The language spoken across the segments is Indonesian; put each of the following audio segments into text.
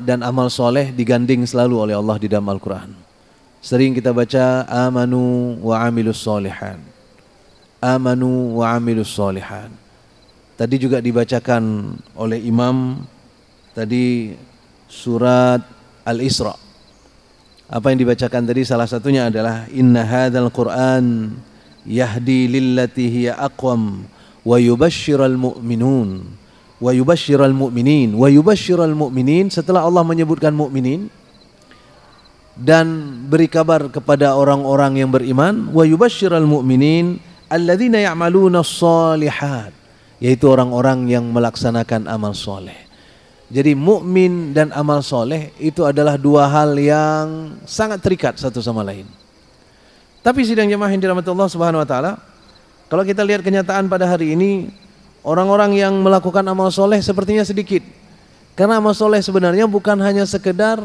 dan amal soleh diganding selalu oleh Allah di dalam Al-Quran. Sering kita baca amanu wa amilus solihan, amanu wa amilus solihan. Tadi juga dibacakan oleh imam tadi surat Al-Isra. Apa yang dibacakan tadi salah satunya adalah inna hadzal Qur'an yahdi lillati hiya aqwam wa yubashshiral mu'minun wa yubashshiral mu'minin wa yubashshiral mu'minin. Setelah Allah menyebutkan mukminin dan beri kabar kepada orang-orang yang beriman, wa yubashshiral mu'minin alladzina ya'maluna shalihat, yaitu orang-orang yang melaksanakan amal soleh. Jadi mukmin dan amal soleh itu adalah dua hal yang sangat terikat satu sama lain. Tapi sidang jemaah yang dirahmati Allah Subhanahu wa taala, kalau kita lihat kenyataan pada hari ini, orang-orang yang melakukan amal soleh sepertinya sedikit. Karena amal soleh sebenarnya bukan hanya sekedar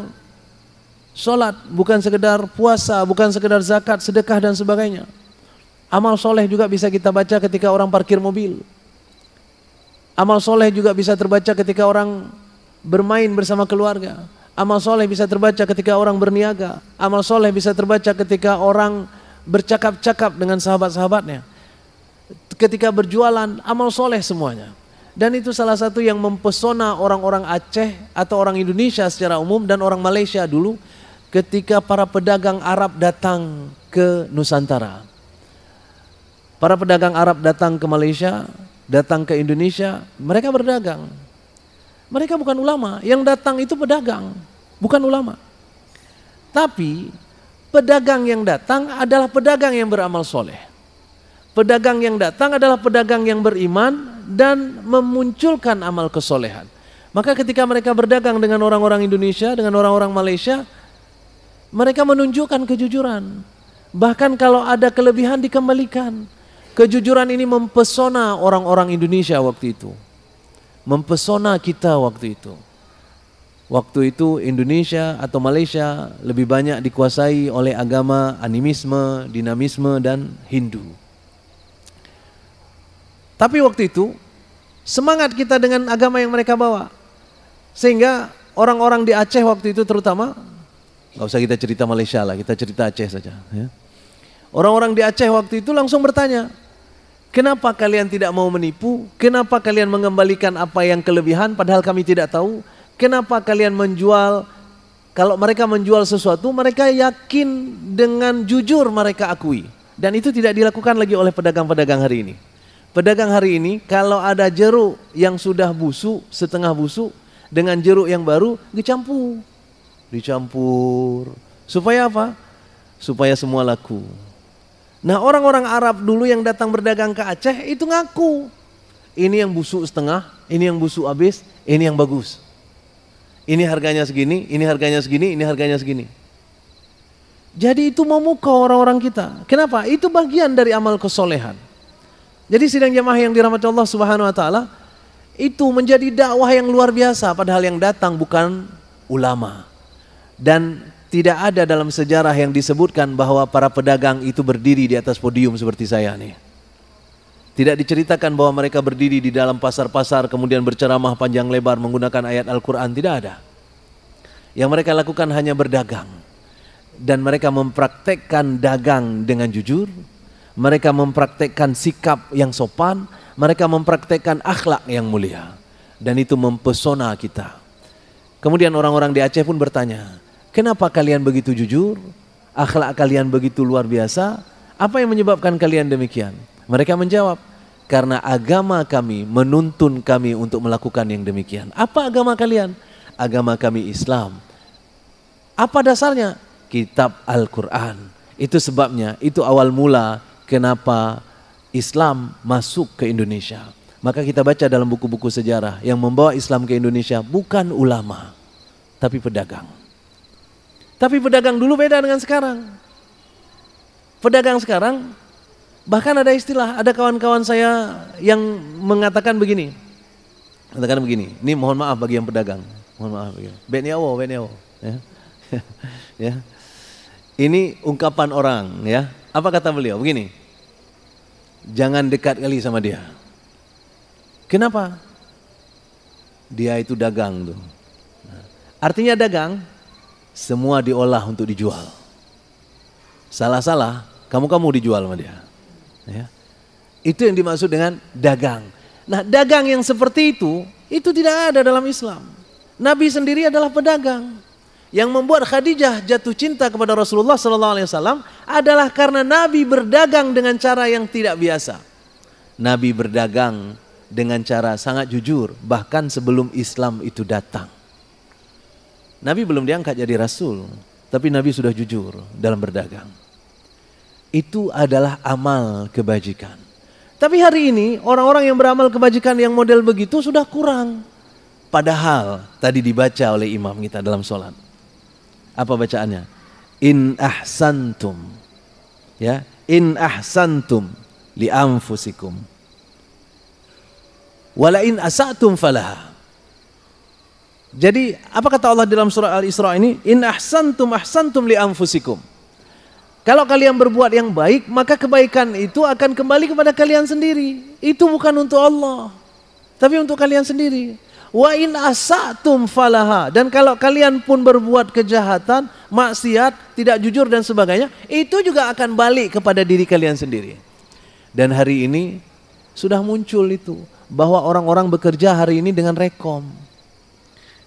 sholat, bukan sekedar puasa, bukan sekedar zakat, sedekah dan sebagainya. Amal soleh juga bisa kita baca ketika orang parkir mobil. Amal soleh juga bisa terbaca ketika orang bermain bersama keluarga. Amal soleh bisa terbaca ketika orang berniaga. Amal soleh bisa terbaca ketika orang bercakap-cakap dengan sahabat-sahabatnya. Ketika berjualan, amal soleh semuanya. Dan itu salah satu yang mempesona orang-orang Aceh atau orang Indonesia secara umum dan orang Malaysia dulu ketika para pedagang Arab datang ke Nusantara. Para pedagang Arab datang ke Malaysia, datang ke Indonesia, mereka berdagang. Mereka bukan ulama, yang datang itu pedagang, bukan ulama. Tapi pedagang yang datang adalah pedagang yang beramal soleh. Pedagang yang datang adalah pedagang yang beriman dan memunculkan amal kesolehan. Maka ketika mereka berdagang dengan orang-orang Indonesia, dengan orang-orang Malaysia, mereka menunjukkan kejujuran. Bahkan kalau ada kelebihan dikembalikan. Kejujuran ini mempesona orang-orang Indonesia waktu itu. Mempesona kita waktu itu. Waktu itu Indonesia atau Malaysia lebih banyak dikuasai oleh agama animisme, dinamisme dan Hindu. Tapi waktu itu semangat kita dengan agama yang mereka bawa. Sehingga orang-orang di Aceh waktu itu terutama, gak usah kita cerita Malaysia lah, kita cerita Aceh saja. Ya. Orang-orang di Aceh waktu itu langsung bertanya, kenapa kalian tidak mau menipu? Kenapa kalian mengembalikan apa yang kelebihan padahal kami tidak tahu? Kenapa kalian menjual? Kalau mereka menjual sesuatu, mereka yakin dengan jujur mereka akui. Dan itu tidak dilakukan lagi oleh pedagang-pedagang hari ini. Pedagang hari ini kalau ada jeruk yang sudah busuk, setengah busuk, dengan jeruk yang baru dicampur. Dicampur. Supaya apa? Supaya semua laku. Nah, orang-orang Arab dulu yang datang berdagang ke Aceh itu ngaku. Ini yang busuk setengah, ini yang busuk habis, ini yang bagus. Ini harganya segini, ini harganya segini, ini harganya segini. Jadi itu memukau orang-orang kita. Kenapa? Itu bagian dari amal kesolehan. Jadi sidang jamaah yang dirahmati Allah Subhanahu wa taala, itu menjadi dakwah yang luar biasa padahal yang datang bukan ulama. Dan tidak ada dalam sejarah yang disebutkan bahwa para pedagang itu berdiri di atas podium seperti saya nih. Tidak diceritakan bahwa mereka berdiri di dalam pasar-pasar kemudian berceramah panjang lebar menggunakan ayat Al-Quran. Tidak ada. Yang mereka lakukan hanya berdagang. Dan mereka mempraktekkan dagang dengan jujur. Mereka mempraktekkan sikap yang sopan. Mereka mempraktekkan akhlak yang mulia. Dan itu mempesona kita. Kemudian orang-orang di Aceh pun bertanya, kenapa kalian begitu jujur? Akhlak kalian begitu luar biasa? Apa yang menyebabkan kalian demikian? Mereka menjawab, karena agama kami menuntun kami untuk melakukan yang demikian. Apa agama kalian? Agama kami Islam. Apa dasarnya? Kitab Al-Quran. Itu sebabnya, itu awal mula kenapa Islam masuk ke Indonesia. Maka kita baca dalam buku-buku sejarah yang membawa Islam ke Indonesia bukan ulama, tapi pedagang. Tapi pedagang dulu beda dengan sekarang. Pedagang sekarang, bahkan ada istilah, ada kawan-kawan saya yang mengatakan begini. Katakan begini, ini mohon maaf bagi yang pedagang. Mohon maaf begini. Beniawo. Ya. Ya. Ini ungkapan orang, ya. Apa kata beliau? Begini. Jangan dekat kali sama dia. Kenapa? Dia itu dagang tuh. Artinya dagang, semua diolah untuk dijual. Salah-salah, kamu dijual sama dia. Ya. Itu yang dimaksud dengan dagang. Nah, dagang yang seperti itu tidak ada dalam Islam. Nabi sendiri adalah pedagang. Yang membuat Khadijah jatuh cinta kepada Rasulullah SAW adalah karena Nabi berdagang dengan cara yang tidak biasa. Nabi berdagang dengan cara sangat jujur, bahkan sebelum Islam itu datang. Nabi belum diangkat jadi Rasul, tapi Nabi sudah jujur dalam berdagang. Itu adalah amal kebajikan. Tapi hari ini orang-orang yang beramal kebajikan yang model begitu sudah kurang. Padahal tadi dibaca oleh imam kita dalam sholat. Apa bacaannya? In ahsantum. Ya, in ahsantum li anfusikum. Wala in asatum falaha. Jadi apa kata Allah dalam surah Al-Isra ini? In ahsantum ahsantum li anfusikum. Kalau kalian berbuat yang baik, maka kebaikan itu akan kembali kepada kalian sendiri. Itu bukan untuk Allah, tapi untuk kalian sendiri. Wa in asatum falaha. Dan kalau kalian pun berbuat kejahatan, maksiat, tidak jujur dan sebagainya, itu juga akan balik kepada diri kalian sendiri. Dan hari ini sudah muncul itu, bahwa orang-orang bekerja hari ini dengan rekom.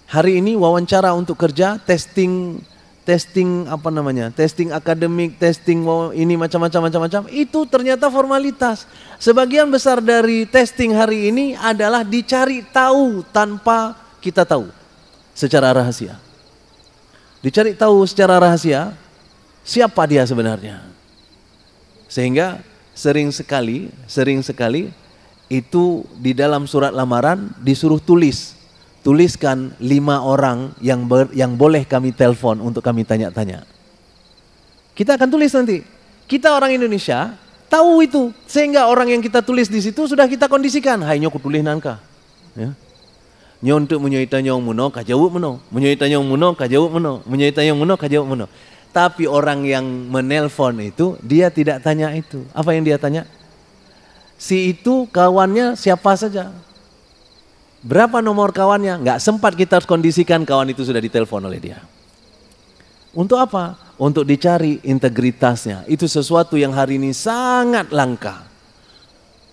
Hari ini wawancara untuk kerja, testing akademik, testing ini macam-macam, itu ternyata formalitas. Sebagian besar dari testing hari ini adalah dicari tahu tanpa kita tahu secara rahasia. Dicari tahu secara rahasia siapa dia sebenarnya. Sehingga sering sekali itu di dalam surat lamaran disuruh tuliskan 5 orang yang boleh kami telepon untuk kami tanya-tanya. Kita akan tulis nanti. Kita orang Indonesia tahu itu, sehingga orang yang kita tulis di situ sudah kita kondisikan. Hai nyo kutulis nangka. Ya. Nyo untuk menyoita nyong muno kajawuk muno, menyoita nyong muno kajawuk muno, menyoita nyong muno kajawuk muno. Tapi orang yang menelpon itu dia tidak tanya itu. Apa yang dia tanya? Si itu kawannya siapa saja. Berapa nomor kawannya? Nggak sempat kita kondisikan kawan itu sudah ditelepon oleh dia. Untuk apa? Untuk dicari integritasnya. Itu sesuatu yang hari ini sangat langka.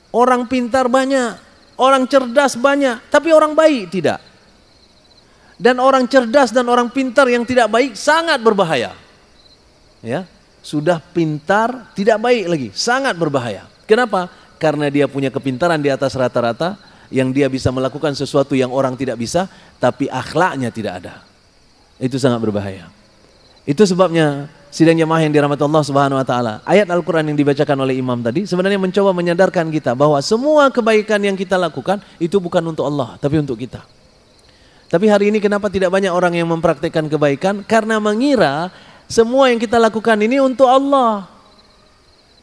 Orang pintar banyak, orang cerdas banyak, tapi orang baik tidak. Dan orang cerdas dan orang pintar yang tidak baik sangat berbahaya. Ya, sudah pintar tidak baik lagi, sangat berbahaya. Kenapa? Karena dia punya kepintaran di atas rata-rata, yang dia bisa melakukan sesuatu yang orang tidak bisa, tapi akhlaknya tidak ada. Itu sangat berbahaya. Itu sebabnya sidang jamaah yang dirahmati Allah Subhanahu wa taala, ayat Al-Qur'an yang dibacakan oleh imam tadi sebenarnya mencoba menyadarkan kita bahwa semua kebaikan yang kita lakukan itu bukan untuk Allah, tapi untuk kita. Tapi hari ini kenapa tidak banyak orang yang mempraktikkan kebaikan? Karena mengira semua yang kita lakukan ini untuk Allah.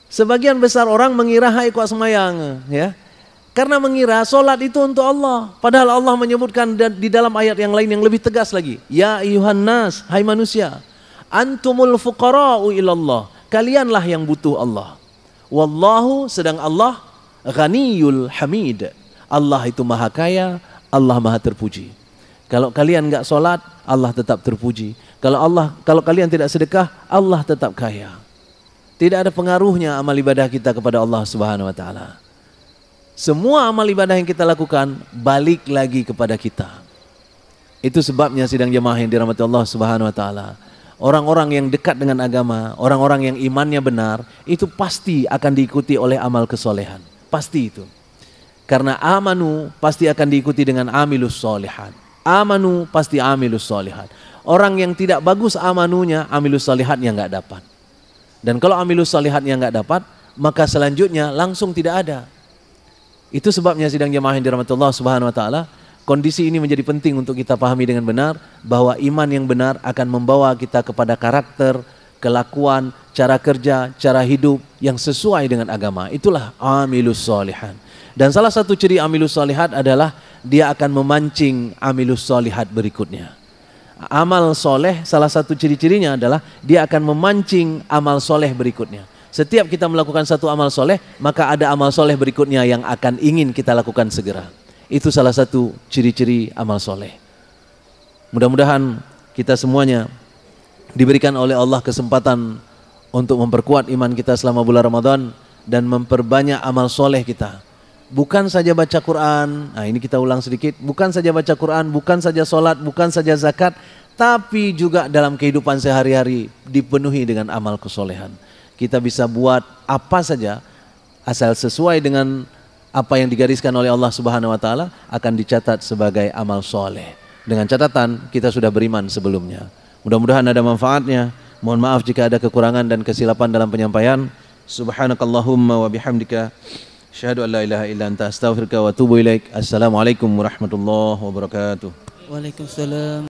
Sebagian besar orang mengira hai kuat semayang, ya. Karena mengira solat itu untuk Allah. Padahal Allah menyebutkan di dalam ayat yang lain yang lebih tegas lagi. Ya ayuhan nas, hai manusia. Antumul fuqara'u ilallah. Kalianlah yang butuh Allah. Wallahu, sedang Allah ghaniyul hamid. Allah itu maha kaya, Allah maha terpuji. Kalau kalian enggak solat, Allah tetap terpuji. Kalau kalian tidak sedekah, Allah tetap kaya. Tidak ada pengaruhnya amal ibadah kita kepada Allah Subhanahu wa taala. Semua amal ibadah yang kita lakukan balik lagi kepada kita. Itu sebabnya sidang jemaah yang dirahmati Allah Subhanahu wa taala. Orang-orang yang dekat dengan agama, orang-orang yang imannya benar, itu pasti akan diikuti oleh amal kesolehan. Pasti itu. Karena amanu pasti akan diikuti dengan amilus solihat. Amanu pasti amilus solihat. Orang yang tidak bagus amanunya, amilus solihatnya nggak dapat. Dan kalau amilus solihatnya nggak dapat, maka selanjutnya langsung tidak ada. Itu sebabnya sidang jemaah yang dirahmati Allah Subhanahu wa taala, kondisi ini menjadi penting untuk kita pahami dengan benar, bahwa iman yang benar akan membawa kita kepada karakter, kelakuan, cara kerja, cara hidup yang sesuai dengan agama. Itulah amilus solihan. Dan salah satu ciri amilus solihat adalah dia akan memancing amilus solihat berikutnya. Amal soleh salah satu ciri-cirinya adalah dia akan memancing amal soleh berikutnya. Setiap kita melakukan satu amal soleh, maka ada amal soleh berikutnya yang akan ingin kita lakukan segera. Itu salah satu ciri-ciri amal soleh. Mudah-mudahan kita semuanya diberikan oleh Allah kesempatan untuk memperkuat iman kita selama bulan Ramadan dan memperbanyak amal soleh kita. Bukan saja baca Quran, nah ini kita ulang sedikit, bukan saja baca Quran, bukan saja sholat, bukan saja zakat, tapi juga dalam kehidupan sehari-hari dipenuhi dengan amal kesolehan. Kita bisa buat apa saja, asal sesuai dengan apa yang digariskan oleh Allah Subhanahu wa taala akan dicatat sebagai amal soleh. Dengan catatan kita sudah beriman sebelumnya. Mudah-mudahan ada manfaatnya. Mohon maaf jika ada kekurangan dan kesilapan dalam penyampaian. Subhanakallahumma wa bihamdika asyhadu an la ilaha illa anta astaghfiruka wa atubu ilaik. Assalamualaikum warahmatullahi wabarakatuh. Waalaikumsalam.